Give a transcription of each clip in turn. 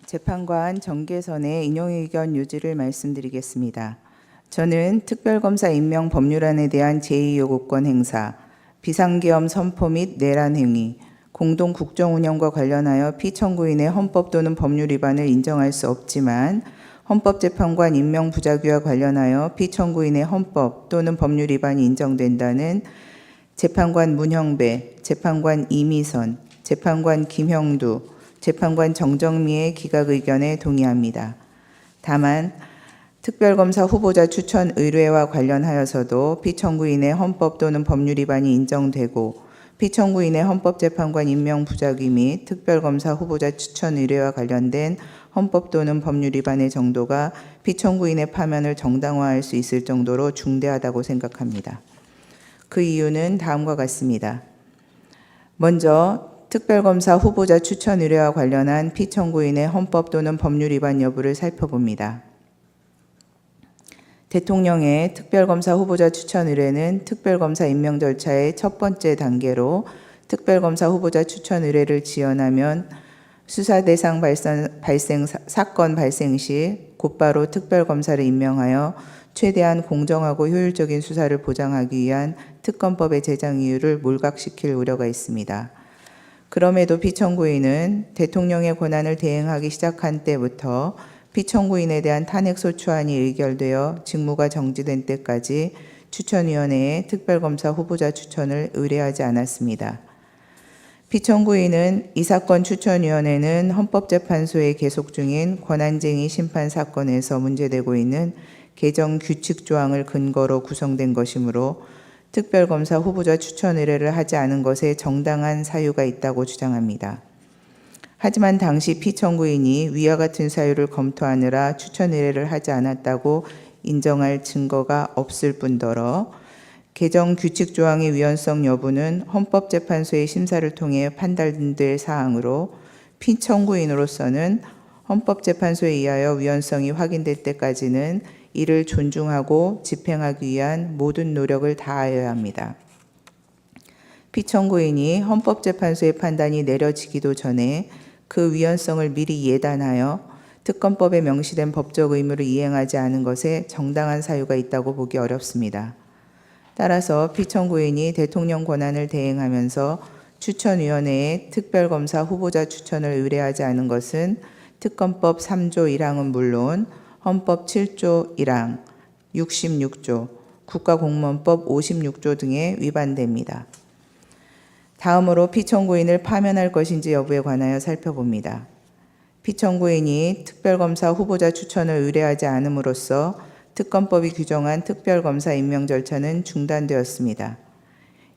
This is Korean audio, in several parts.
재판관 정계선의 인용의견 요지를 말씀드리겠습니다. 저는 특별검사 임명 법률안에 대한 제2요구권 행사, 비상계엄 선포 및 내란 행위, 공동 국정운영과 관련하여 피청구인의 헌법 또는 법률 위반을 인정할 수 없지만 헌법재판관 임명 부작위와 관련하여 피청구인의 헌법 또는 법률 위반이 인정된다는 재판관 문형배, 재판관 이미선, 재판관 김형두, 재판관 정정미의 기각 의견에 동의합니다. 다만 특별검사 후보자 추천 의뢰와 관련하여서도 피청구인의 헌법 또는 법률 위반이 인정되고 피청구인의 헌법재판관 임명 부작위 및 특별검사 후보자 추천 의뢰와 관련된 헌법 또는 법률 위반의 정도가 피청구인의 파면을 정당화할 수 있을 정도로 중대하다고 생각합니다. 그 이유는 다음과 같습니다. 먼저 특별검사 후보자 추천 의뢰와 관련한 피청구인의 헌법 또는 법률 위반 여부를 살펴봅니다. 대통령의 특별검사 후보자 추천 의뢰는 특별검사 임명 절차의 첫 번째 단계로 특별검사 후보자 추천 의뢰를 지원하면 수사 대상 사건 발생 시 곧바로 특별검사를 임명하여 최대한 공정하고 효율적인 수사를 보장하기 위한 특검법의 제정 이유를 몰각시킬 우려가 있습니다. 그럼에도 피청구인은 대통령의 권한을 대행하기 시작한 때부터 피청구인에 대한 탄핵소추안이 의결되어 직무가 정지된 때까지 추천위원회에 특별검사 후보자 추천을 의뢰하지 않았습니다. 피청구인은 이 사건 추천위원회는 헌법재판소에 계속 중인 권한쟁의 심판 사건에서 문제되고 있는 개정 규칙 조항을 근거로 구성된 것이므로 특별검사 후보자 추천 의뢰를 하지 않은 것에 정당한 사유가 있다고 주장합니다. 하지만 당시 피청구인이 위와 같은 사유를 검토하느라 추천 의뢰를 하지 않았다고 인정할 증거가 없을 뿐더러 개정 규칙 조항의 위헌성 여부는 헌법재판소의 심사를 통해 판단될 사항으로 피청구인으로서는 헌법재판소에 의하여 위헌성이 확인될 때까지는 이를 존중하고 집행하기 위한 모든 노력을 다하여야 합니다. 피청구인이 헌법재판소의 판단이 내려지기도 전에 그 위헌성을 미리 예단하여 특검법에 명시된 법적 의무를 이행하지 않은 것에 정당한 사유가 있다고 보기 어렵습니다. 따라서 피청구인이 대통령 권한을 대행하면서 추천위원회에 특별검사 후보자 추천을 의뢰하지 않은 것은 특검법 3조 1항은 물론 헌법 7조 1항, 66조, 국가공무원법 56조 등에 위반됩니다. 다음으로 피청구인을 파면할 것인지 여부에 관하여 살펴봅니다. 피청구인이 특별검사 후보자 추천을 의뢰하지 않음으로써 특검법이 규정한 특별검사 임명 절차는 중단되었습니다.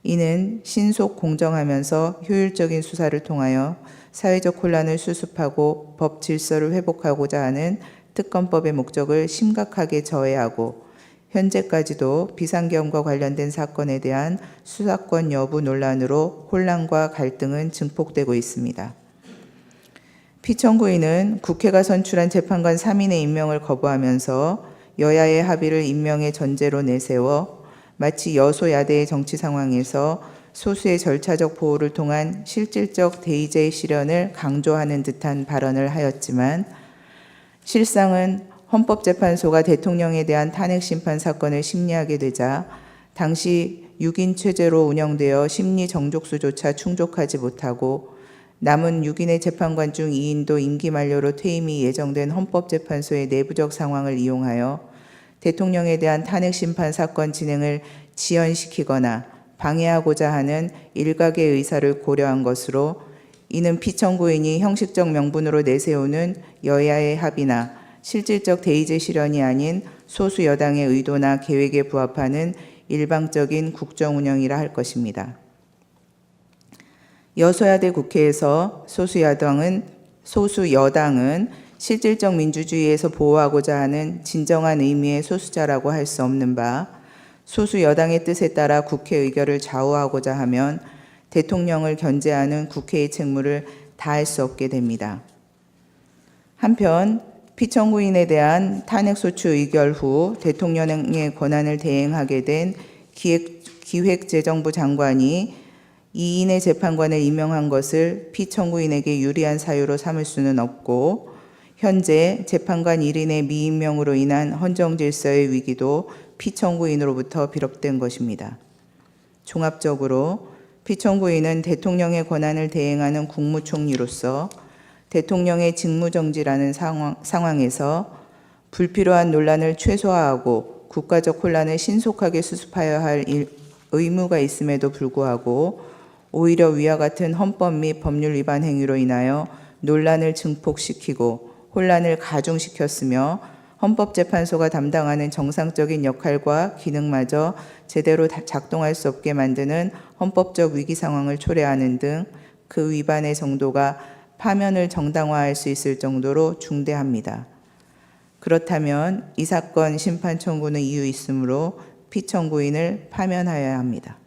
이는 신속 공정하면서 효율적인 수사를 통하여 사회적 혼란을 수습하고 법 질서를 회복하고자 하는 특검법의 목적을 심각하게 저해하고 현재까지도 비상계엄과 관련된 사건에 대한 수사권 여부 논란으로 혼란과 갈등은 증폭되고 있습니다. 피청구인은 국회가 선출한 재판관 3인의 임명을 거부하면서 여야의 합의를 임명의 전제로 내세워 마치 여소야대의 정치 상황에서 소수의 절차적 보호를 통한 실질적 대의제 실현을 강조하는 듯한 발언을 하였지만 실상은 헌법재판소가 대통령에 대한 탄핵심판 사건을 심리하게 되자 당시 6인 체제로 운영되어 심리 정족수조차 충족하지 못하고 남은 6인의 재판관 중 2인도 임기 만료로 퇴임이 예정된 헌법재판소의 내부적 상황을 이용하여 대통령에 대한 탄핵심판 사건 진행을 지연시키거나 방해하고자 하는 일각의 의사를 고려한 것으로 이는 피청구인이 형식적 명분으로 내세우는 여야의 합의나 실질적 대의제 실현이 아닌 소수 여당의 의도나 계획에 부합하는 일방적인 국정운영이라 할 것입니다. 여소야대 국회에서 소수 여당은 실질적 민주주의에서 보호하고자 하는 진정한 의미의 소수자라고 할 수 없는 바 소수 여당의 뜻에 따라 국회 의결을 좌우하고자 하면 대통령을 견제하는 국회의 책무를 다할 수 없게 됩니다. 한편 피청구인에 대한 탄핵소추 의결 후 대통령의 권한을 대행하게 된 기획재정부 장관이 2인의 재판관을 임명한 것을 피청구인에게 유리한 사유로 삼을 수는 없고 현재 재판관 1인의 미임명으로 인한 헌정질서의 위기도 피청구인으로부터 비롯된 것입니다. 종합적으로 피청구인은 대통령의 권한을 대행하는 국무총리로서 대통령의 직무정지라는 상황에서 불필요한 논란을 최소화하고 국가적 혼란을 신속하게 수습하여야 할 의무가 있음에도 불구하고 오히려 위와 같은 헌법 및 법률 위반 행위로 인하여 논란을 증폭시키고 혼란을 가중시켰으며 헌법재판소가 담당하는 정상적인 역할과 기능마저 제대로 작동할 수 없게 만드는 헌법적 위기 상황을 초래하는 등 그 위반의 정도가 파면을 정당화할 수 있을 정도로 중대합니다. 그렇다면 이 사건 심판 청구는 이유 있으므로 피청구인을 파면하여야 합니다.